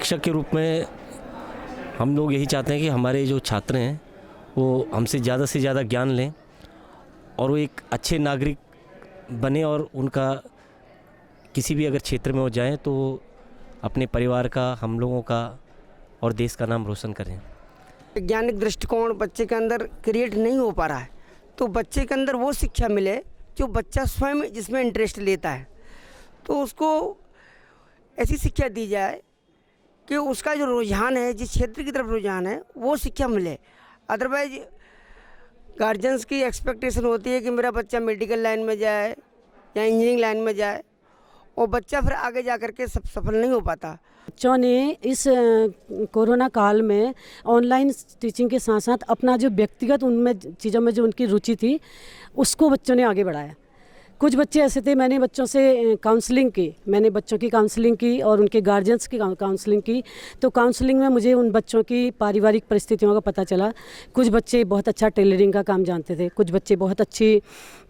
शिक्षक के रूप में हम लोग यही चाहते हैं कि हमारे जो छात्र हैं वो हमसे ज़्यादा ज्ञान लें और वो एक अच्छे नागरिक बने और उनका किसी भी अगर क्षेत्र में वो जाएं तो अपने परिवार का, हम लोगों का और देश का नाम रोशन करें। वैज्ञानिक दृष्टिकोण बच्चे के अंदर क्रिएट नहीं हो पा रहा है, तो बच्चे के अंदर वो शिक्षा मिले जो बच्चा स्वयं जिसमें इंटरेस्ट लेता है, तो उसको ऐसी शिक्षा दी जाए कि उसका जो रुझान है, जिस क्षेत्र की तरफ रुझान है, वो शिक्षा मिले। अदरवाइज गार्जियंस की एक्सपेक्टेशन होती है कि मेरा बच्चा मेडिकल लाइन में जाए या इंजीनियरिंग लाइन में जाए, और बच्चा फिर आगे जा कर के सफल नहीं हो पाता। बच्चों ने इस कोरोना काल में ऑनलाइन टीचिंग के साथ साथ अपना जो व्यक्तिगत उनमें चीज़ों में जो उनकी रुचि थी उसको बच्चों ने आगे बढ़ाया। कुछ बच्चे ऐसे थे, मैंने बच्चों से काउंसलिंग की, मैंने बच्चों की काउंसलिंग की और उनके गार्जियंस की काउंसलिंग की। तो काउंसलिंग में मुझे उन बच्चों की पारिवारिक परिस्थितियों का पता चला। कुछ बच्चे बहुत अच्छा टेलरिंग का काम जानते थे, कुछ बच्चे बहुत अच्छी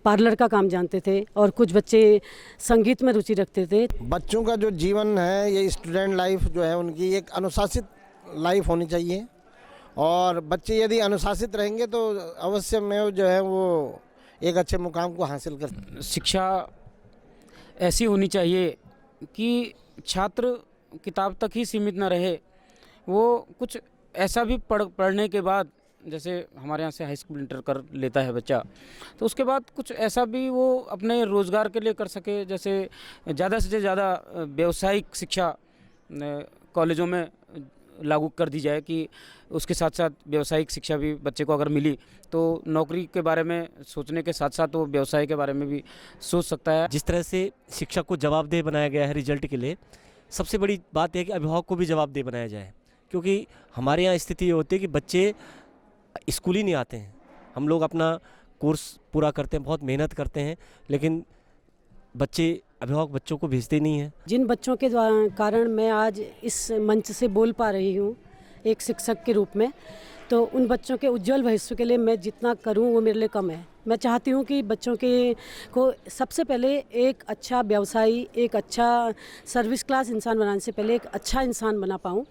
पार्लर का काम जानते थे और कुछ बच्चे संगीत में रुचि रखते थे। बच्चों का जो जीवन है, ये स्टूडेंट लाइफ जो है उनकी एक अनुशासित लाइफ होनी चाहिए, और बच्चे यदि अनुशासित रहेंगे तो अवश्य में जो है वो एक अच्छे मुकाम को हासिल कर। शिक्षा ऐसी होनी चाहिए कि छात्र किताब तक ही सीमित न रहे, वो कुछ ऐसा भी पढ़ने के बाद, जैसे हमारे यहाँ से हाई स्कूल इंटर कर लेता है बच्चा, तो उसके बाद कुछ ऐसा भी वो अपने रोज़गार के लिए कर सके। जैसे ज़्यादा से ज़्यादा व्यावसायिक शिक्षा कॉलेजों में लागू कर दी जाए कि उसके साथ साथ व्यावसायिक शिक्षा भी बच्चे को अगर मिली तो नौकरी के बारे में सोचने के साथ साथ वो व्यवसाय के बारे में भी सोच सकता है। जिस तरह से शिक्षक को जवाबदेह बनाया गया है रिजल्ट के लिए, सबसे बड़ी बात यह है कि अभिभावक को भी जवाबदेह बनाया जाए, क्योंकि हमारे यहाँ स्थिति ये होती है कि बच्चे स्कूल ही नहीं आते हैं। हम लोग अपना कोर्स पूरा करते हैं, बहुत मेहनत करते हैं, लेकिन अभिभावक बच्चों को भेजते नहीं हैं। जिन बच्चों के कारण मैं आज इस मंच से बोल पा रही हूँ एक शिक्षक के रूप में, तो उन बच्चों के उज्जवल भविष्य के लिए मैं जितना करूँ वो मेरे लिए कम है। मैं चाहती हूँ कि बच्चों को सबसे पहले एक अच्छा व्यवसायी, एक अच्छा सर्विस क्लास इंसान बनाने से पहले एक अच्छा इंसान बना पाऊँ,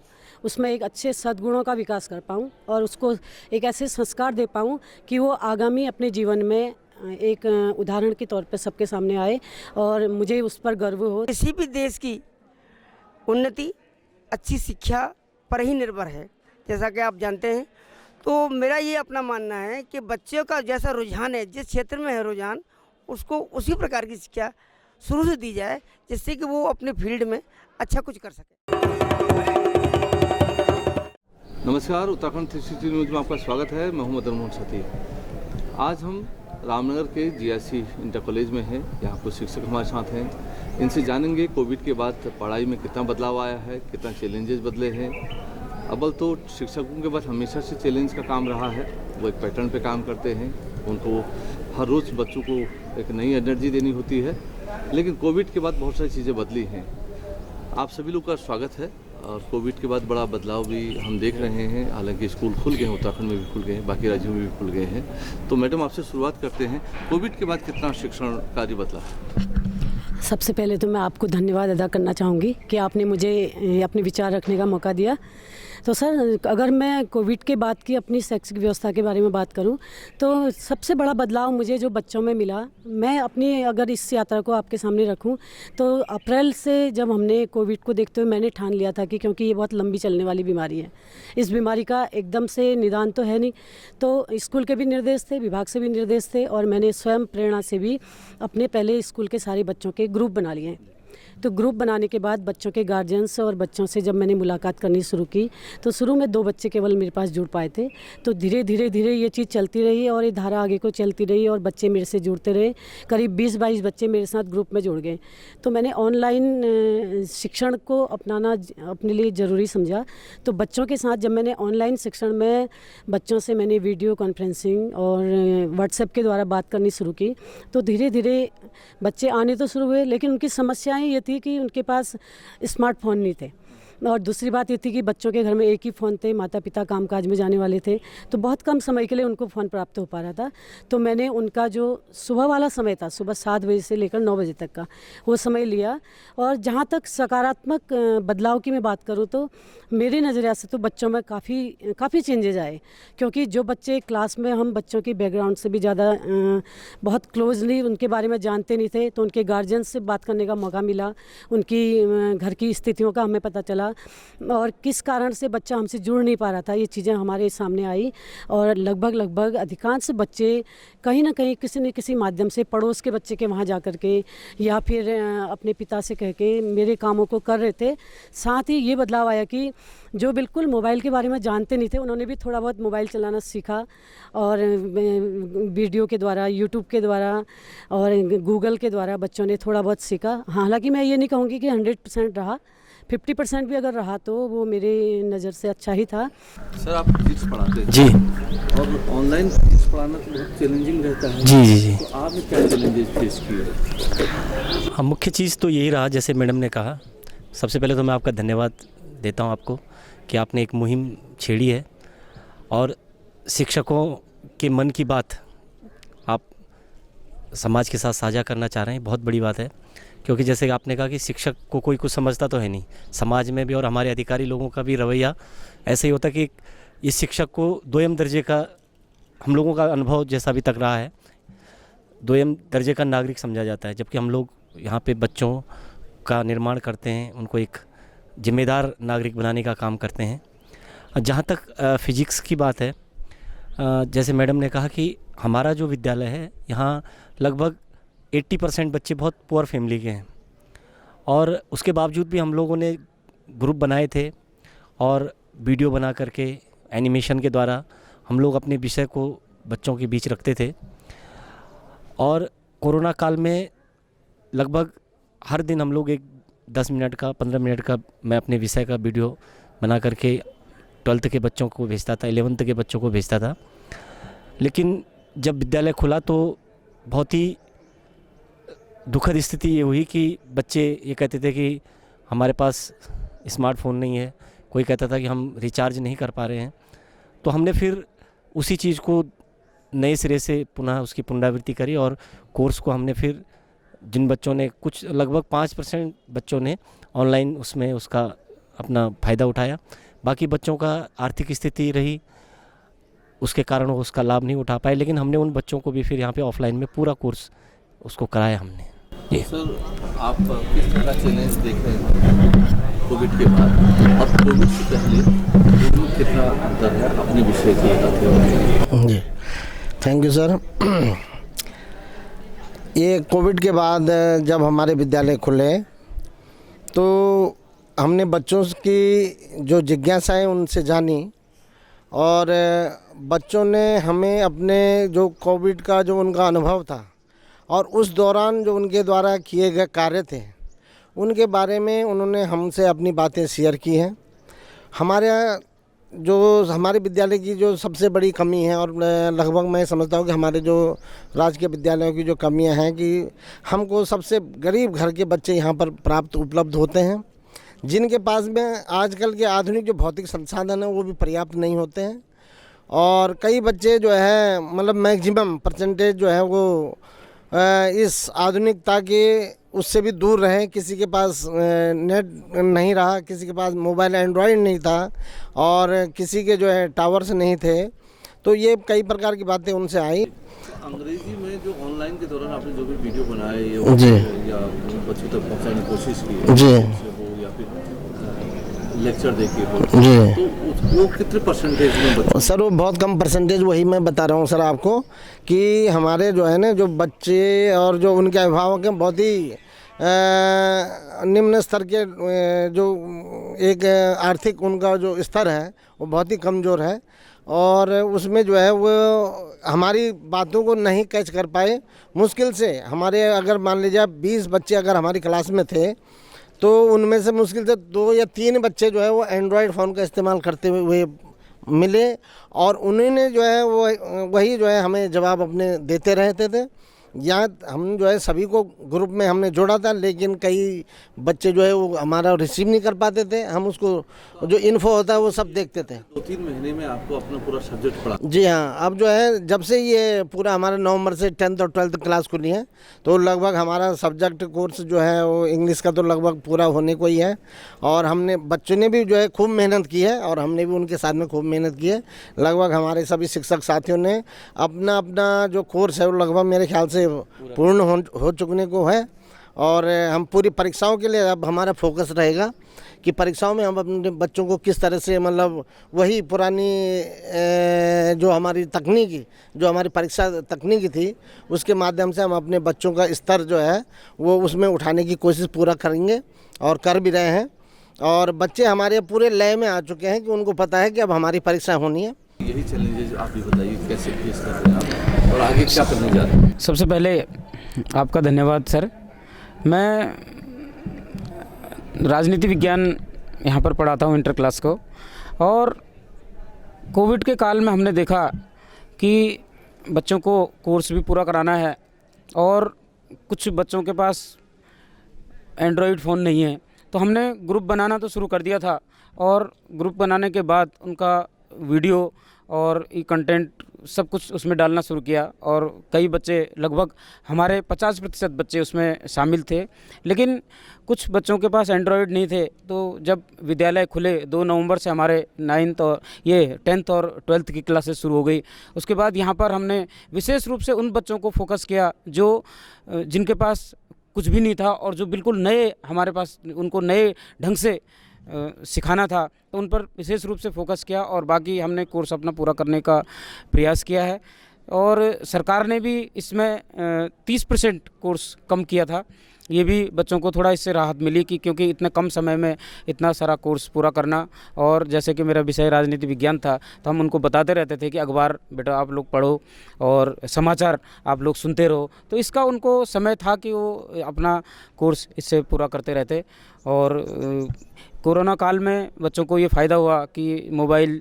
उसमें एक अच्छे सद्गुणों का विकास कर पाऊँ और उसको एक ऐसे संस्कार दे पाऊँ कि वो आगामी अपने जीवन में एक उदाहरण के तौर पे सबके सामने आए और मुझे उस पर गर्व हो। किसी भी देश की उन्नति अच्छी शिक्षा पर ही निर्भर है, जैसा कि आप जानते हैं। तो मेरा ये अपना मानना है कि बच्चों का जैसा रुझान है, जिस क्षेत्र में है रुझान, उसको उसी प्रकार की शिक्षा शुरू से दी जाए, जिससे कि वो अपने फील्ड में अच्छा कुछ कर सके। नमस्कार, उत्तराखंड 360 न्यूज़ में आपका स्वागत है। मैं हूं मदन मोहन सती। आज हम रामनगर के जीआईसी इंटर कॉलेज में हैं। यहाँ कुछ शिक्षक हमारे साथ हैं, इनसे जानेंगे कोविड के बाद पढ़ाई में कितना बदलाव आया है, कितना चैलेंजेस बदले हैं। अव्वल तो शिक्षकों के बाद हमेशा से चैलेंज का काम रहा है, वो एक पैटर्न पे काम करते हैं, उनको हर रोज़ बच्चों को एक नई एनर्जी देनी होती है। लेकिन कोविड के बाद बहुत सारी चीज़ें बदली हैं। आप सभी लोग का स्वागत है। और कोविड के बाद बड़ा बदलाव भी हम देख रहे हैं। हालांकि स्कूल खुल गए हैं, उत्तराखंड में भी खुल गए हैं, बाकी राज्यों में भी खुल गए हैं। तो मैडम, आपसे शुरुआत करते हैं, कोविड के बाद कितना शिक्षण कार्य बदला? सबसे पहले तो मैं आपको धन्यवाद अदा करना चाहूँगी कि आपने मुझे अपने विचार रखने का मौका दिया। तो सर, अगर मैं कोविड के बाद की अपनी शैक्षिक व्यवस्था के बारे में बात करूं तो सबसे बड़ा बदलाव मुझे जो बच्चों में मिला, मैं अपनी अगर इस यात्रा को आपके सामने रखूं तो अप्रैल से जब हमने कोविड को देखते हुए मैंने ठान लिया था कि क्योंकि ये बहुत लंबी चलने वाली बीमारी है, इस बीमारी का एकदम से निदान तो है नहीं। तो स्कूल के भी निर्देश थे, विभाग से भी निर्देश थे, और मैंने स्वयं प्रेरणा से भी अपने पहले स्कूल के सारे बच्चों के ग्रुप बना लिए हैं। तो ग्रुप बनाने के बाद बच्चों के गार्जियंस और बच्चों से जब मैंने मुलाकात करनी शुरू की तो शुरू में 2 बच्चे केवल मेरे पास जुड़ पाए थे। तो धीरे धीरे ये चीज़ चलती रही और ये धारा आगे को चलती रही और बच्चे मेरे से जुड़ते रहे। करीब 20-22 बच्चे मेरे साथ ग्रुप में जुड़ गए। तो मैंने ऑनलाइन शिक्षण को अपनाना अपने लिए ज़रूरी समझा। तो बच्चों के साथ जब मैंने ऑनलाइन शिक्षण में बच्चों से मैंने वीडियो कॉन्फ्रेंसिंग और व्हाट्सएप के द्वारा बात करनी शुरू की, तो धीरे धीरे बच्चे आने तो शुरू हुए, लेकिन उनकी समस्याएँ ये थी कि उनके पास स्मार्टफोन नहीं थे। और दूसरी बात ये थी कि बच्चों के घर में एक ही फ़ोन थे, माता पिता कामकाज में जाने वाले थे, तो बहुत कम समय के लिए उनको फ़ोन प्राप्त हो पा रहा था। तो मैंने उनका जो सुबह वाला समय था, सुबह 7 बजे से लेकर 9 बजे तक का, वो समय लिया। और जहाँ तक सकारात्मक बदलाव की मैं बात करूँ तो मेरे नज़रिया से तो बच्चों में काफ़ी चेंजेज आए, क्योंकि जो बच्चे क्लास में, हम बच्चों की बैकग्राउंड से भी ज़्यादा बहुत क्लोजली उनके बारे में जानते नहीं थे, तो उनके गार्जियन से बात करने का मौका मिला, उनकी घर की स्थितियों का हमें पता चला और किस कारण से बच्चा हमसे जुड़ नहीं पा रहा था, ये चीज़ें हमारे सामने आई। और लगभग अधिकांश बच्चे कहीं ना कहीं किसी न किसी माध्यम से पड़ोस के बच्चे के वहाँ जा कर के या फिर अपने पिता से कह के मेरे कामों को कर रहे थे। साथ ही ये बदलाव आया कि जो बिल्कुल मोबाइल के बारे में जानते नहीं थे, उन्होंने भी थोड़ा बहुत मोबाइल चलाना सीखा, और वीडियो के द्वारा, यूट्यूब के द्वारा और गूगल के द्वारा बच्चों ने थोड़ा बहुत सीखा। हालांकि मैं ये नहीं कहूँगी कि 100% रहा, 50% भी अगर रहा तो वो मेरे नज़र से अच्छा ही था। सर, आप फिजिक्स पढ़ाते हैं जी, और ऑनलाइन फिजिक्स पढ़ाना तो बहुत चैलेंजिंग रहता है। जी। तो आपने क्या चैलेंजेस फेस किए? हाँ, मुख्य चीज़ तो यही रहा, जैसे मैडम ने कहा। सबसे पहले तो मैं आपका धन्यवाद देता हूँ आपको कि आपने एक मुहिम छेड़ी है और शिक्षकों के मन की बात आप समाज के साथ साझा करना चाह रहे हैं। बहुत बड़ी बात है, क्योंकि जैसे आपने कहा कि शिक्षक को कोई कुछ समझता तो है नहीं, समाज में भी और हमारे अधिकारी लोगों का भी रवैया ऐसे ही होता कि इस शिक्षक को दोयम दर्जे का, हम लोगों का अनुभव जैसा अभी तक रहा है, दोयम दर्जे का नागरिक समझा जाता है। जबकि हम लोग यहाँ पे बच्चों का निर्माण करते हैं, उनको एक जिम्मेदार नागरिक बनाने का काम करते हैं। जहाँ तक फिजिक्स की बात है, जैसे मैडम ने कहा कि हमारा जो विद्यालय है, यहाँ लगभग 80% बच्चे बहुत पुअर फैमिली के हैं, और उसके बावजूद भी हम लोगों ने ग्रुप बनाए थे और वीडियो बना करके एनिमेशन के द्वारा हम लोग अपने विषय को बच्चों के बीच रखते थे। और कोरोना काल में लगभग हर दिन हम लोग एक 10 मिनट का, 15 मिनट का मैं अपने विषय का वीडियो बना करके 12th के बच्चों को भेजता था, 11th के बच्चों को भेजता था। लेकिन जब विद्यालय खुला तो बहुत ही दुखद स्थिति ये हुई कि बच्चे ये कहते थे कि हमारे पास स्मार्टफोन नहीं है, कोई कहता था कि हम रिचार्ज नहीं कर पा रहे हैं। तो हमने फिर उसी चीज़ को नए सिरे से पुनः उसकी पुनरावृत्ति करी और कोर्स को हमने फिर, जिन बच्चों ने, कुछ लगभग 5% बच्चों ने ऑनलाइन उसमें उसका अपना फ़ायदा उठाया, बाकी बच्चों का आर्थिक स्थिति रही, उसके कारण वो उसका लाभ नहीं उठा पाए। लेकिन हमने उन बच्चों को भी फिर यहाँ पे ऑफलाइन में पूरा कोर्स उसको कराया हमने। तो सर, आप किस तरह का चैलेंज देख रहे हैं कोविड के बाद और कोविड से पहले, दोनों कितना अंतर है अपने विषय के बताते? जी, थैंक यू सर। ये कोविड के बाद जब हमारे विद्यालय खुले तो हमने बच्चों की जो जिज्ञासाएं उनसे जानी, और बच्चों ने हमें अपने जो कोविड का जो उनका अनुभव था और उस दौरान जो उनके द्वारा किए गए कार्य थे उनके बारे में उन्होंने हमसे अपनी बातें शेयर की हैं। हमारे विद्यालय की जो सबसे बड़ी कमी है, और लगभग मैं समझता हूँ कि हमारे जो राजकीय विद्यालयों की जो कमियां हैं, कि हमको सबसे गरीब घर के बच्चे यहाँ पर उपलब्ध होते हैं, जिनके पास में आजकल के आधुनिक जो भौतिक संसाधन हैं वो भी पर्याप्त नहीं होते हैं। और कई बच्चे जो है, मतलब मैक्सिमम परसेंटेज जो है वो इस आधुनिकता के उससे भी दूर रहे। किसी के पास नेट नहीं रहा, किसी के पास मोबाइल एंड्रॉयड नहीं था, और किसी के जो है टावर्स नहीं थे। तो ये कई प्रकार की बातें उनसे आई। अंग्रेजी में जो ऑनलाइन के दौरान आपने जो भी वीडियो बनाए जी, या बच्चों तक पहुँचाने की कोशिश की जी, या फिर लेक्चर देखिए जी, तो वो कितने परसेंटेज में बच्चे? सर वो बहुत कम परसेंटेज, वही मैं बता रहा हूँ सर आपको, कि हमारे जो है ना जो बच्चे और जो उनके अभिभावक हैं बहुत ही निम्न स्तर के, जो एक आर्थिक उनका जो स्तर है वो बहुत ही कमज़ोर है, और उसमें जो है वो हमारी बातों को नहीं कैच कर पाए। मुश्किल से हमारे, अगर मान लीजिए 20 बच्चे अगर हमारी क्लास में थे तो उनमें से मुश्किल से 2 या 3 बच्चे जो है वो एंड्रॉयड फ़ोन का इस्तेमाल करते हुए मिले, और उन्होंने जो है वो वही जो है हमें जवाब अपने देते रहते थे। यहाँ हम जो है सभी को ग्रुप में हमने जोड़ा था, लेकिन कई बच्चे जो है वो हमारा रिसीव नहीं कर पाते थे। हम उसको जो इन्फो होता है वो सब देखते थे। 2-3 महीने में आपको अपना पूरा सब्जेक्ट पढ़ा? जी हाँ, अब जो है जब से ये पूरा हमारा नवंबर से 10th और 12th क्लास खुली है, तो लगभग हमारा सब्जेक्ट कोर्स जो है वो इंग्लिश का तो लगभग पूरा होने को ही है। और हमने बच्चों ने भी जो है खूब मेहनत की है और हमने भी उनके साथ में खूब मेहनत की है। लगभग हमारे सभी शिक्षक साथियों ने अपना अपना जो कोर्स है वो लगभग मेरे ख्याल से पूर्ण हो चुकने को है। और हम पूरी परीक्षाओं के लिए अब हमारा फोकस रहेगा कि परीक्षाओं में हम अपने बच्चों को किस तरह से मतलब वही पुरानी जो हमारी तकनीकी जो हमारी परीक्षा तकनीकी थी उसके माध्यम से हम अपने बच्चों का स्तर जो है वो उसमें उठाने की कोशिश पूरा करेंगे और कर भी रहे हैं। और बच्चे हमारे पूरे लय में आ चुके हैं कि उनको पता है कि अब हमारी परीक्षा होनी है। यही चैलेंजेस आप भी बताइए, कैसे फेस कर रहे हैं आप और आगे क्या करने जा रहे हैं? सबसे पहले आपका धन्यवाद सर। मैं राजनीति विज्ञान यहाँ पर पढ़ाता हूँ इंटर क्लास को, और कोविड के काल में हमने देखा कि बच्चों को कोर्स भी पूरा कराना है और कुछ बच्चों के पास एंड्रॉयड फ़ोन नहीं है, तो हमने ग्रुप बनाना तो शुरू कर दिया था। और ग्रुप बनाने के बाद उनका वीडियो और ई कंटेंट सब कुछ उसमें डालना शुरू किया, और कई बच्चे लगभग हमारे 50% बच्चे उसमें शामिल थे। लेकिन कुछ बच्चों के पास एंड्रॉयड नहीं थे, तो जब विद्यालय खुले 2 नवंबर से हमारे 9th और 10th और 12th की क्लासेस शुरू हो गई। उसके बाद यहाँ पर हमने विशेष रूप से उन बच्चों को फोकस किया जो जिनके पास कुछ भी नहीं था और जो बिल्कुल नए हमारे पास उनको नए ढंग से सिखाना था, तो उन पर विशेष रूप से फोकस किया और बाकी हमने कोर्स अपना पूरा करने का प्रयास किया है। और सरकार ने भी इसमें 30% कोर्स कम किया था। ये भी बच्चों को थोड़ा इससे राहत मिली कि क्योंकि इतने कम समय में इतना सारा कोर्स पूरा करना, और जैसे कि मेरा विषय राजनीति विज्ञान था तो हम उनको बताते रहते थे कि अखबार बेटा आप लोग पढ़ो और समाचार आप लोग सुनते रहो, तो इसका उनको समय था कि वो अपना कोर्स इससे पूरा करते रहते। और कोरोना काल में बच्चों को ये फ़ायदा हुआ कि मोबाइल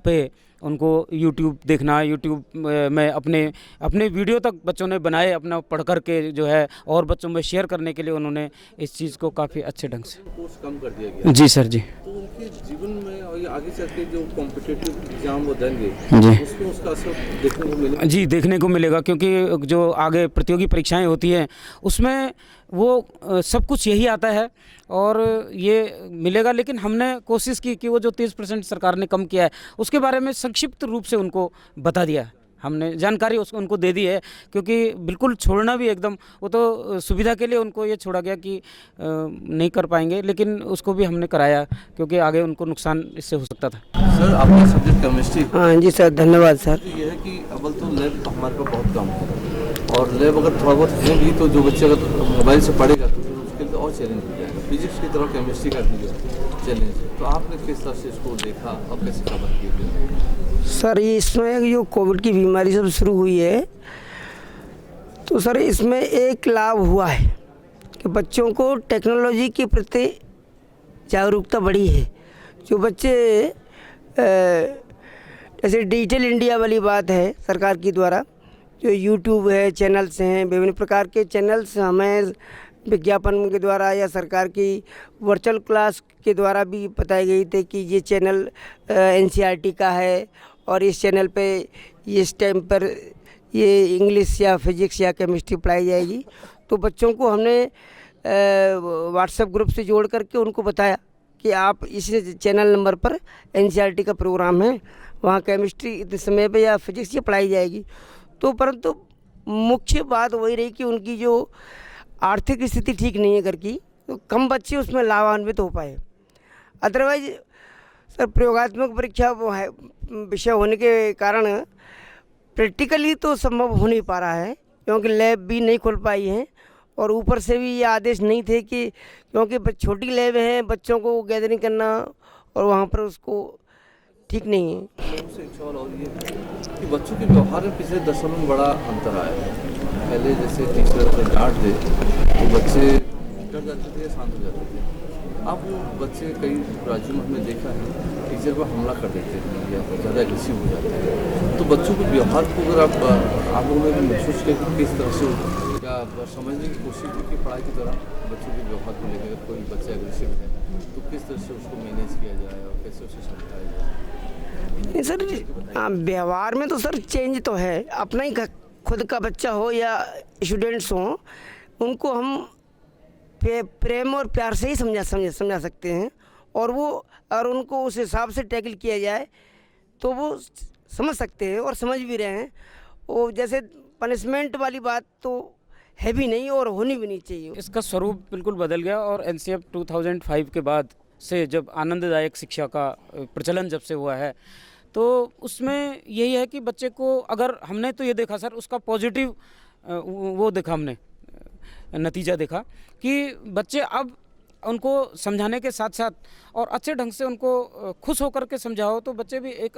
पे उनको यूट्यूब देखना, यूट्यूब में अपने वीडियो तक बच्चों ने बनाए अपना पढ़ कर के जो है, और बच्चों में शेयर करने के लिए उन्होंने इस चीज़ को काफ़ी अच्छे ढंग से कोर्स कम कर दिया गया। जी सर जी। तो उनके जीवन में और ये आगे चल के जो कॉम्पिटिटिव एग्जाम वो देंगे जी उसमें उसका असर देखने को मिलेगा? जी देखने को मिलेगा, क्योंकि जो आगे प्रतियोगी परीक्षाएं होती हैं उसमें वो सब कुछ यही आता है और ये मिलेगा। लेकिन हमने कोशिश की कि वो जो 30% सरकार ने कम किया है उसके बारे में संक्षिप्त रूप से उनको बता दिया, हमने जानकारी उनको दे दी है। क्योंकि बिल्कुल छोड़ना भी एकदम वो तो सुविधा के लिए उनको ये छोड़ा गया कि नहीं कर पाएंगे, लेकिन उसको भी हमने कराया क्योंकि आगे उनको नुकसान इससे हो सकता था। सर आपका सब्जेक्ट केमिस्ट्री? हाँ जी सर, धन्यवाद सर। तो ये है कि अव्वल तो लैब हमारे पास बहुत कम है, और लैब अगर थोड़ा बहुत है भी तो जो बच्चे अगर मोबाइल से पढ़ेगा तो फिर उसके लिए और चैलेंज हो जाएगा। फिजिक्स की तरह केमिस्ट्री का भी चैलेंज है, तो आपने किस तरह से इसको देखा और कैसे कवर किया? सर ये इसमें जो कोविड की बीमारी सब शुरू हुई है, तो सर इसमें एक लाभ हुआ है कि बच्चों को टेक्नोलॉजी के प्रति जागरूकता बढ़ी है। जो बच्चे जैसे डिजिटल इंडिया वाली बात है सरकार की द्वारा, जो यूट्यूब है, चैनल्स हैं, विभिन्न प्रकार के चैनल्स हमें विज्ञापन के द्वारा या सरकार की वर्चुअल क्लास के द्वारा भी बताई गई थी कि ये चैनल NCERT का है और इस चैनल पे इस टाइम पर ये इंग्लिश या फिजिक्स या केमिस्ट्री पढ़ाई जाएगी। तो बच्चों को हमने व्हाट्सएप ग्रुप से जोड़ करके उनको बताया कि आप इस चैनल नंबर पर NCERT का प्रोग्राम है, वहाँ केमिस्ट्री इतने समय पे या फिजिक्स ये पढ़ाई जाएगी। तो परंतु मुख्य बात वही रही कि उनकी जो आर्थिक स्थिति ठीक नहीं है घर की, तो कम बच्चे उसमें लाभान्वित हो पाए। अदरवाइज सर प्रयोगात्मक परीक्षा वो है विषय होने के कारण प्रैक्टिकली तो संभव हो नहीं पा रहा है, क्योंकि लैब भी नहीं खुल पाई है और ऊपर से भी ये आदेश नहीं थे कि क्योंकि छोटी लैब है, बच्चों को गैदरिंग करना और वहाँ पर उसको ठीक नहीं है। उससे एक सवाल और ये कि बच्चों के व्यवहार में पिछले 10 सालों में बड़ा अंतर आया है। पहले जैसे टीचर से डांट दे तो बच्चे डर जाते थे, शांत हो जाते थे, अब बच्चे कई राज्यों में हमने देखा है टीचर पर हमला कर देते हैं या ज़्यादा एग्रेसिव हो जाते हैं, तो बच्चों के व्यवहार को अगर आप लोगों ने महसूस किया कि किस तरह से या समझने की कोशिश की कि पढ़ाई के दौरान बच्चों के व्यवहार को लेकर कोई बच्चा एग्रेसिव है तो किस तरह से उसको मैनेज किया जाए और कैसे उसे समझाया जाए? नहीं सर, व्यवहार में तो सर चेंज तो है, अपना ही खुद का बच्चा हो या स्टूडेंट्स हो, उनको हम प्रेम और प्यार से ही समझा सकते हैं, और वो और उनको उस हिसाब से टैकल किया जाए तो वो समझ सकते हैं और समझ भी रहे हैं। वो जैसे पनिशमेंट वाली बात तो है भी नहीं और होनी भी नहीं चाहिए। इसका स्वरूप बिल्कुल बदल गया और एनसीएफ 2005 के बाद से जब आनंददायक शिक्षा का प्रचलन जब से हुआ है तो उसमें यही है कि बच्चे को, अगर हमने तो ये देखा सर, उसका पॉजिटिव वो देखा हमने, नतीजा देखा कि बच्चे अब उनको समझाने के साथ साथ और अच्छे ढंग से उनको खुश होकर के समझाओ तो बच्चे भी एक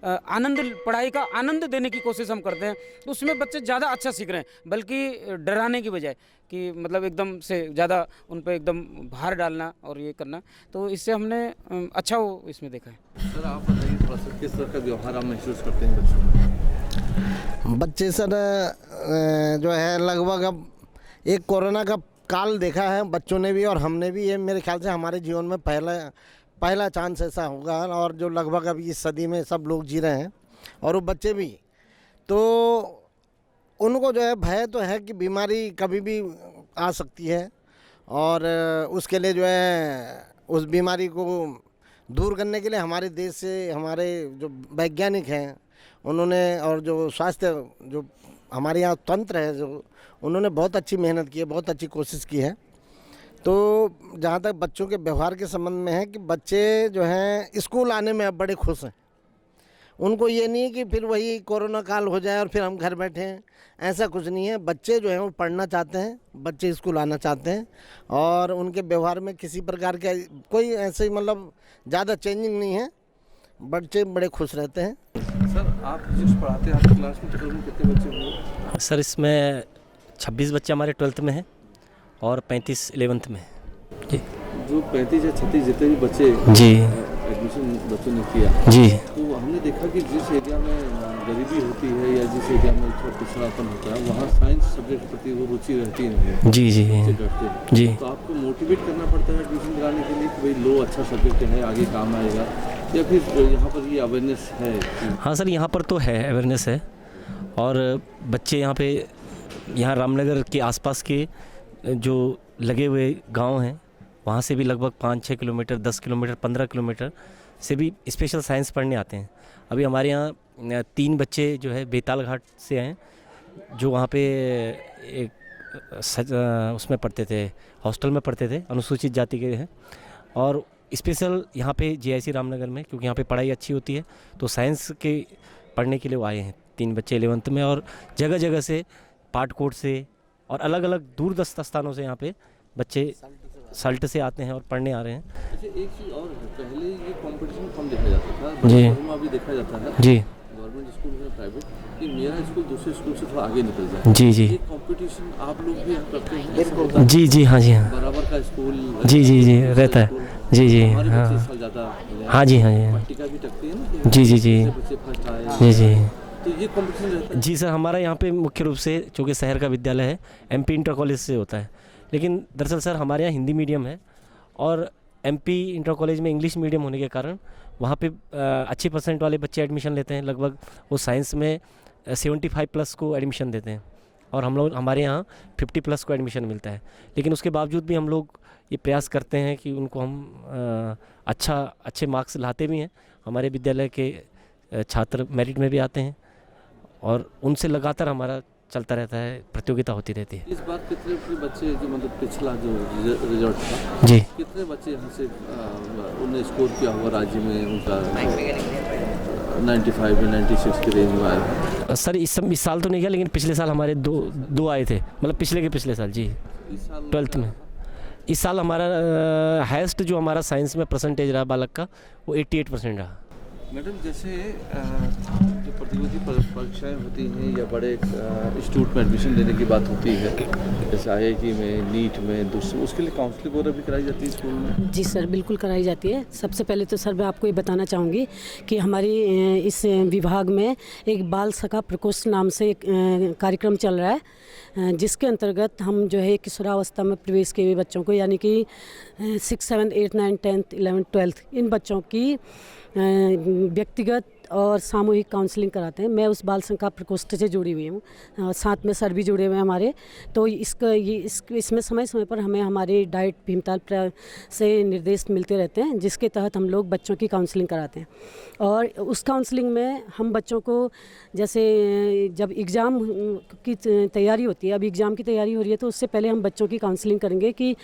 आनंद, पढ़ाई का आनंद देने की कोशिश हम करते हैं, तो उसमें बच्चे ज़्यादा अच्छा सीख रहे हैं, बल्कि डराने की बजाय कि मतलब एकदम से ज़्यादा उन पर एकदम भार डालना और ये करना, तो इससे हमने अच्छा वो इसमें देखा है। सर आप बताइए थोड़ा सा किस तरह का व्यवहार आप महसूस करते हैं बच्चों? बच्चे सर जो है लगभग अब एक कोरोना का काल देखा है बच्चों ने भी और हमने भी, ये मेरे ख्याल से हमारे जीवन में पहला चांस ऐसा होगा, और जो लगभग अभी इस सदी में सब लोग जी रहे हैं और वो बच्चे भी, तो उनको जो है भय तो है कि बीमारी कभी भी आ सकती है, और उसके लिए जो है उस बीमारी को दूर करने के लिए हमारे देश से हमारे जो वैज्ञानिक हैं उन्होंने, और जो स्वास्थ्य जो हमारे यहाँ तंत्र है जो, उन्होंने बहुत अच्छी मेहनत की है, बहुत अच्छी कोशिश की है। तो जहाँ तक बच्चों के व्यवहार के संबंध में है कि बच्चे जो हैं स्कूल आने में अब बड़े खुश हैं, उनको ये नहीं कि फिर वही कोरोना काल हो जाए और फिर हम घर बैठे हैं, ऐसा कुछ नहीं है। बच्चे जो हैं वो पढ़ना चाहते हैं, बच्चे स्कूल आना चाहते हैं, और उनके व्यवहार में किसी प्रकार का कोई ऐसे मतलब ज़्यादा चेंजिंग नहीं है, बच्चे बड़े खुश रहते हैं। सर आप जिस पढ़ाते हैं आपकी क्लास में तकरीबन कितने बच्चे होंगे? सर इसमें 26 बच्चे हमारे 12th में हैं और 35 11th में जी। जो 35 या 36 जितने भी बच्चे जी एडमिशन बच्चों ने किया जी, तो हमने देखा कि जिस एरिया में गरीबी होती है या जिस एरिया में थोड़ा पिछड़ापन होता है वहाँ साइंस सब्जेक्ट प्रति वो रुचि रहती नहीं है, जी जी बच्चे डरते हैं। जी। तो आपको मोटिवेट करना पड़ता है एडमिशन दिलाने के लिए कि भाई लो अच्छा सब्जेक्ट है आगे काम आएगा, या फिर यहाँ पर ये अवेयरनेस है? हाँ सर, यहाँ पर तो है अवेयरनेस है, और बच्चे यहाँ रामनगर के आसपास के जो लगे हुए गांव हैं वहाँ से भी लगभग 5-6 किलोमीटर, 10 किलोमीटर, 15 किलोमीटर से भी स्पेशल साइंस पढ़ने आते हैं। अभी हमारे यहाँ 3 बच्चे जो है बेताल घाट से हैं, जो वहाँ पे एक उसमें पढ़ते थे, हॉस्टल में पढ़ते थे, अनुसूचित जाति के हैं, और स्पेशल यहाँ पे जीआईसी रामनगर में, क्योंकि यहाँ पे पढ़ाई अच्छी होती है, तो साइंस के पढ़ने के लिए वो आए हैं 3 बच्चे 11th में, और जगह जगह से पाटकोट से और अलग अलग दूरदस्त स्थानों से यहाँ पे बच्चे सल्ट से आते हैं और पढ़ने आ रहे हैं। अच्छा एक चीज़ और है, पहले ये कंपटीशन कम देखा जाता था, जी अभी देखा जाता है जी, गवर्नमेंट स्कूल में प्राइवेट, कि मेरा स्कूल दूसरे स्कूल से थोड़ा आगे निकल जाए। जी जी ये कंपटीशन आप लोग भी करते हैं? जी जी, हाँ जी हाँ, बराबर का स्कूल जी जी जी रहता है, जी जी हाँ हाँ जी हाँ जी, पट्टिका भी टकती है ना, जी जी जी बच्चे फर्स्ट आए, जी जी तो ये कंपटीशन रहता है? जी सर, हमारा यहाँ पे मुख्य रूप से चूँकि शहर का विद्यालय है, एमपी इंटर कॉलेज से होता है, लेकिन दरअसल सर हमारे यहाँ हिंदी मीडियम है और एमपी इंटर कॉलेज में इंग्लिश मीडियम होने के कारण वहाँ पे अच्छे परसेंट वाले बच्चे एडमिशन लेते हैं। लगभग वो साइंस में 75+ को एडमिशन देते हैं, और हमारे यहाँ 50+ को एडमिशन मिलता है। लेकिन उसके बावजूद भी हम लोग ये प्रयास करते हैं कि उनको हम अच्छे मार्क्स लाते भी हैं। हमारे विद्यालय के छात्र मेरिट में भी आते हैं, और उनसे लगातार हमारा चलता रहता है, प्रतियोगिता होती रहती है। इस बार कितने बच्चे जो मतलब पिछला जो रिजल्ट था जी, कितने बच्चे यहाँ से उन्हें स्कोर किया हुआ राज्य में, उनका 95 या 96 के रेंज में आया? सर इस साल तो नहीं गया, लेकिन पिछले साल हमारे दो आए थे, मतलब पिछले साल जी, 12th में। इस साल हमारा हाईएस्ट जो हमारा साइंस में परसेंटेज रहा बालक का वो 88% रहा। मैडम जैसे जो प्रतियोगी परीक्षाएं होती हैं या बड़े इंस्टीट्यूट में एडमिशन लेने की बात होती है, जैसे IIT में, नीट में, दूसरे, उसके लिए काउंसलिंग वगैरह भी कराई जाती है स्कूल में? जी सर, बिल्कुल कराई जाती है। सबसे पहले तो सर मैं आपको ये बताना चाहूँगी कि हमारी इस विभाग में एक बाल सखा प्रकोष्ठ नाम से एक कार्यक्रम चल रहा है, जिसके अंतर्गत हम जो है किशोरावस्था में प्रवेश किए हुए बच्चों को, यानी कि 6, 7, 8, 9, 10th, 11th, 12th इन बच्चों की व्यक्तिगत और सामूहिक काउंसलिंग कराते हैं। मैं उस बाल संख्या प्रकोष्ठ से जुड़ी हुई हूँ, साथ में सर भी जुड़े हुए हैं हमारे। तो इसमें समय समय पर हमें हमारे डाइट भीमताल से निर्देश मिलते रहते हैं, जिसके तहत हम लोग बच्चों की काउंसलिंग कराते हैं। और उस काउंसलिंग में हम बच्चों को, जैसे जब एग्ज़ाम की तैयारी होती है, अब एग्ज़ाम की तैयारी हो रही है, तो उससे पहले हम बच्चों की काउंसलिंग करेंगे कि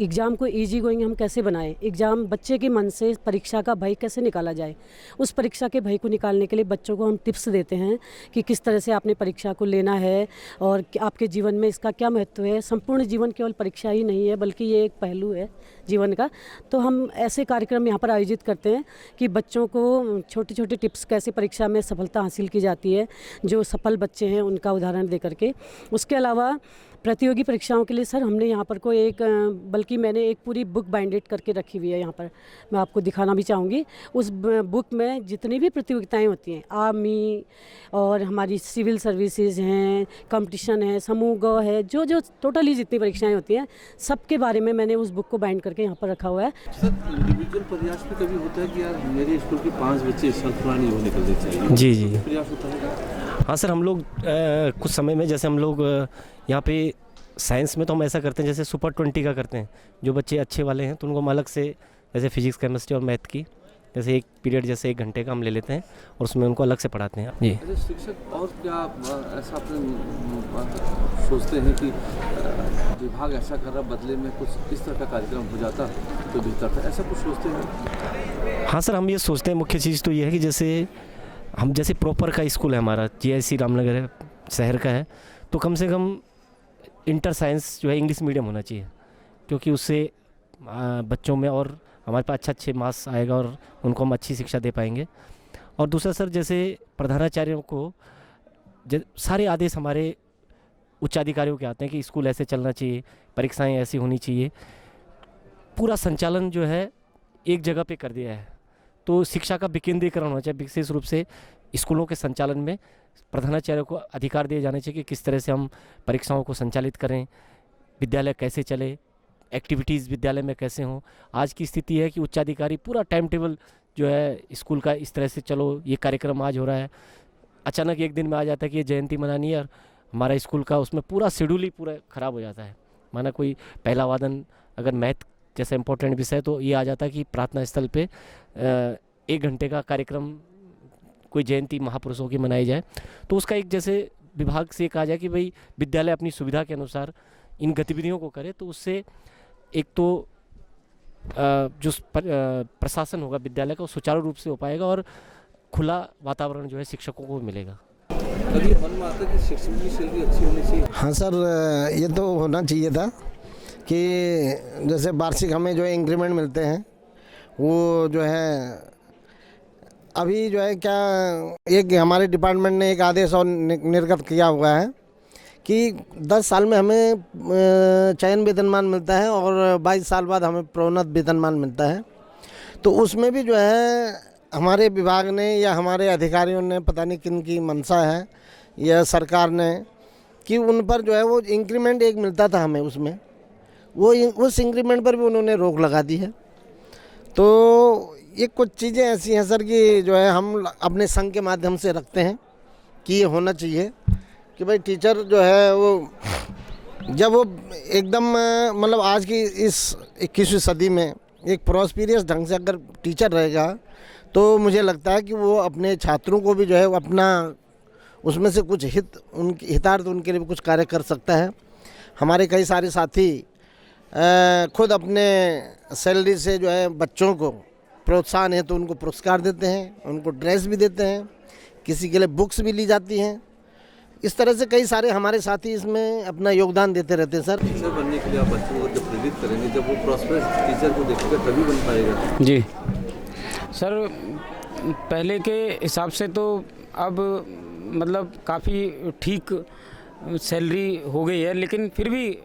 एग्ज़ाम को ईजी गोइंग हम कैसे बनाएं, एग्ज़ाम बच्चे के मन से परीक्षा का भय कैसे निकाला जाए। उस परीक्षा के भय को निकालने के लिए बच्चों को हम टिप्स देते हैं कि किस तरह से आपने परीक्षा को लेना है और आपके जीवन में इसका क्या महत्व है। संपूर्ण जीवन केवल परीक्षा ही नहीं है, बल्कि ये एक पहलू है जीवन का। तो हम ऐसे कार्यक्रम यहाँ पर आयोजित करते हैं कि बच्चों को छोटे छोटे टिप्स, कैसे परीक्षा में सफलता हासिल की जाती है, जो सफल बच्चे हैं उनका उदाहरण दे करके। उसके अलावा प्रतियोगी परीक्षाओं के लिए सर हमने यहाँ पर कोई एक, बल्कि मैंने एक पूरी बुक बाइंडेड करके रखी हुई है यहाँ पर, मैं आपको दिखाना भी चाहूँगी। उस बुक में जितनी भी प्रतियोगिताएं होती हैं, आर्मी और हमारी सिविल सर्विसेज हैं, कंपटीशन है, समूह ग है, जो टोटली जितनी परीक्षाएं होती हैं, सबके बारे में मैंने उस बुक को बाइंड करके यहाँ पर रखा हुआ है। सर, इंडिविजुअल प्रयास में कभी होता है कि यार मेरे स्कूल के 5 बच्चे इस साल पुरानी हो निकलने चाहिए? जी जी, प्रयास होता है। हाँ सर, हम लोग कुछ समय में, जैसे हम लोग यहाँ पे साइंस में तो हम ऐसा करते हैं, जैसे सुपर 20 का करते हैं। जो बच्चे अच्छे वाले हैं तो उनको हम अलग से, जैसे फिजिक्स, केमिस्ट्री और मैथ की, जैसे एक पीरियड, जैसे 1 घंटे का हम ले लेते हैं और उसमें उनको अलग से पढ़ाते हैं। जी। शिक्षक और क्या ऐसा अपने सोचते हैं कि विभाग ऐसा कर रहा, बदले में कुछ इस तरह का कार्यक्रम हो जाता तो बेहतर था, ऐसा कुछ सोचते हैं? हाँ सर, हम ये सोचते हैं। मुख्य चीज़ तो ये है कि जैसे प्रॉपर का स्कूल है हमारा, GIC रामनगर है, शहर का है, तो कम से कम इंटर साइंस जो है इंग्लिश मीडियम होना चाहिए, क्योंकि उससे बच्चों में और हमारे पास अच्छे मार्क्स आएगा और उनको हम अच्छी शिक्षा दे पाएंगे। और दूसरा सर, जैसे प्रधानाचार्यों को सारे आदेश हमारे उच्चाधिकारियों के आते हैं कि स्कूल ऐसे चलना चाहिए, परीक्षाएं ऐसी होनी चाहिए। पूरा संचालन जो है एक जगह पे कर दिया है, तो शिक्षा का विकेंद्रीकरण होना चाहिए। विशेष रूप से स्कूलों के संचालन में प्रधानाचार्य को अधिकार दिए जाने चाहिए कि किस तरह से हम परीक्षाओं को संचालित करें, विद्यालय कैसे चले, एक्टिविटीज़ विद्यालय में कैसे हों। आज की स्थिति है कि उच्चाधिकारी पूरा टाइम टेबल जो है स्कूल का, इस तरह से चलो ये कार्यक्रम आज हो रहा है, अचानक एक दिन में आ जाता है कि ये जयंती मनानी है और हमारा स्कूल का उसमें पूरा शेड्यूल ही पूरा ख़राब हो जाता है। माना कोई पहला वादन अगर मैथ जैसा इंपॉर्टेंट विषय, तो ये आ जाता है कि प्रार्थना स्थल पे 1 घंटे का कार्यक्रम कोई जयंती महापुरुषों की मनाई जाए। तो उसका एक, जैसे विभाग से कहा जाए कि भाई विद्यालय अपनी सुविधा के अनुसार इन गतिविधियों को करे, तो उससे एक तो जो प्रशासन होगा विद्यालय का, वो सुचारू रूप से हो पाएगा और खुला वातावरण जो है शिक्षकों को मिलेगा। कभी मन में आता है कि शिक्षक की सैलरी अच्छी होनी चाहिए? हाँ सर, ये तो होना चाहिए था कि जैसे वार्षिक हमें जो इंक्रीमेंट मिलते हैं, वो जो है अभी जो है क्या, एक हमारे डिपार्टमेंट ने एक आदेश और निर्गत किया हुआ है कि 10 साल में हमें चयन वेतनमान मिलता है और 22 साल बाद हमें प्रोन्नत वेतनमान मिलता है। तो उसमें भी जो है हमारे विभाग ने या हमारे अधिकारियों ने, पता नहीं किन की मंशा है या सरकार ने, कि उन पर जो है वो इंक्रीमेंट एक मिलता था हमें, उसमें वो उस इंक्रीमेंट पर भी उन्होंने रोक लगा दी है। तो ये कुछ चीज़ें ऐसी हैं सर कि जो है हम अपने संघ के माध्यम से रखते हैं कि ये होना चाहिए कि भाई टीचर जो है वो, जब वो एकदम मतलब आज की इस 21वीं सदी में एक प्रॉस्पेरियस ढंग से अगर टीचर रहेगा, तो मुझे लगता है कि वो अपने छात्रों को भी जो है वो अपना उसमें से कुछ हितार्थ उनके लिए भी कुछ कार्य कर सकता है। हमारे कई सारे साथी खुद अपने सैलरी से जो है बच्चों को प्रोत्साहन है तो उनको पुरस्कार देते हैं, उनको ड्रेस भी देते हैं, किसी के लिए बुक्स भी ली जाती हैं। इस तरह से कई सारे हमारे साथी इसमें अपना योगदान देते रहते हैं सर। टीचर बनने के लिए आप बच्चों को जब प्रेरित करेंगे, जब वो प्रॉस्पेरस टीचर को देखेगा तभी बन पाएगा। जी सर, पहले के हिसाब से तो अब मतलब काफ़ी ठीक सैलरी हो गई है, लेकिन फिर भी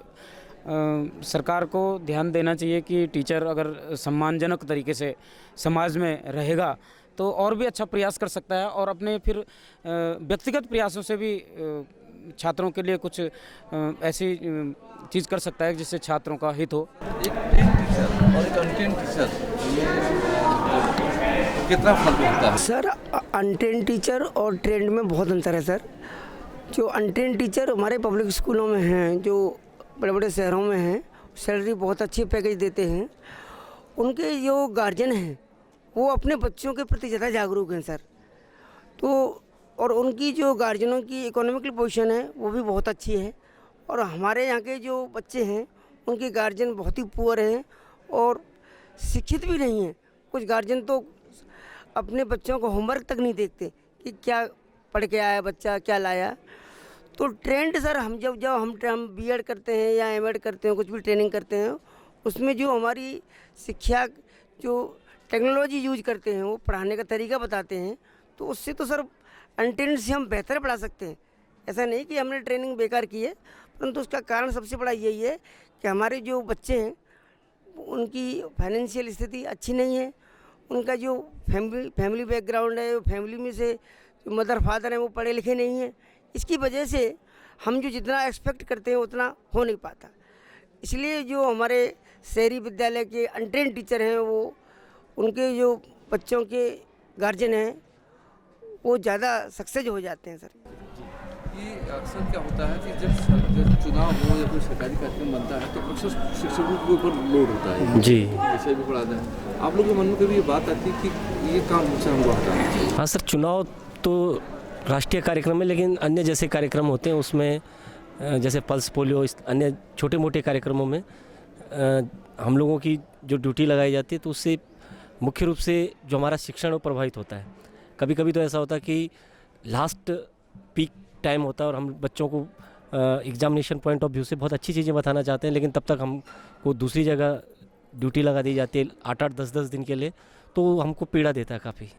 सरकार को ध्यान देना चाहिए कि टीचर अगर सम्मानजनक तरीके से समाज में रहेगा तो और भी अच्छा प्रयास कर सकता है, और अपने फिर व्यक्तिगत प्रयासों से भी छात्रों के लिए कुछ ऐसी चीज़ कर सकता है जिससे छात्रों का हित हो। एक ट्रेन टीचर और एक अनट्रेन टीचर में कितना फर्क होता है? सर अनट्रेंड टीचर और ट्रेंड में बहुत अंतर है सर। जो अनट्रेंड टीचर हमारे पब्लिक स्कूलों में हैं, जो बड़े बड़े शहरों में हैं, सैलरी बहुत अच्छी पैकेज देते हैं। उनके जो गार्जियन हैं वो अपने बच्चों के प्रति ज़्यादा जागरूक हैं सर। तो और उनकी जो गार्जियनों की इकोनॉमिकल पोजीशन है वो भी बहुत अच्छी है। और हमारे यहाँ के जो बच्चे हैं उनके गार्जियन बहुत ही पुअर हैं और शिक्षित भी नहीं हैं। कुछ गार्जियन तो अपने बच्चों को होमवर्क तक नहीं देखते कि क्या पढ़ के आया बच्चा, क्या लाया। तो ट्रेंड सर हम जब हम बीएड करते हैं या एमएड करते हैं, कुछ भी ट्रेनिंग करते हैं, उसमें जो हमारी शिक्षा जो टेक्नोलॉजी यूज करते हैं वो पढ़ाने का तरीका बताते हैं, तो उससे तो सर अनट्रेंड से हम बेहतर पढ़ा सकते हैं। ऐसा नहीं कि हमने ट्रेनिंग बेकार की है, परंतु उसका कारण सबसे बड़ा यही है कि हमारे जो बच्चे हैं उनकी फाइनेंशियल स्थिति अच्छी नहीं है। उनका जो फैमिली बैकग्राउंड है, फैमिली में से जो मदर फादर हैं वो पढ़े लिखे नहीं हैं। इसकी वजह से हम जो जितना एक्सपेक्ट करते हैं उतना हो नहीं पाता। इसलिए जो हमारे शहरी विद्यालय के अनट्रेंड टीचर हैं वो उनके जो बच्चों के गार्जियन हैं वो ज़्यादा सक्सेस हो जाते हैं सर। ये अक्सर क्या होता है कि जब चुनाव हो या कोई सरकारी कार्यक्रम बनता है तो अक्सर शिक्षकों के ऊपर लोड होता है जी, विषय भी पढ़ाते हैं। आप लोगों के मन में कभी ये बात आती है कि ये काम मुझसे हमको हटाना चाहिए? हाँ सर, चुनाव तो राष्ट्रीय कार्यक्रम है, लेकिन अन्य जैसे कार्यक्रम होते हैं उसमें जैसे पल्स पोलियो, अन्य छोटे मोटे कार्यक्रमों में हम लोगों की जो ड्यूटी लगाई जाती है तो उससे मुख्य रूप से जो हमारा शिक्षण वो प्रभावित होता है। कभी कभी तो ऐसा होता है कि लास्ट पीक टाइम होता है और हम बच्चों को एग्जामिनेशन पॉइंट ऑफ व्यू से बहुत अच्छी चीज़ें बताना चाहते हैं, लेकिन तब तक हमको दूसरी जगह ड्यूटी लगा दी जाती है 8-8, 10-10 दिन के लिए, तो हमको पीड़ा देता है काफ़ी।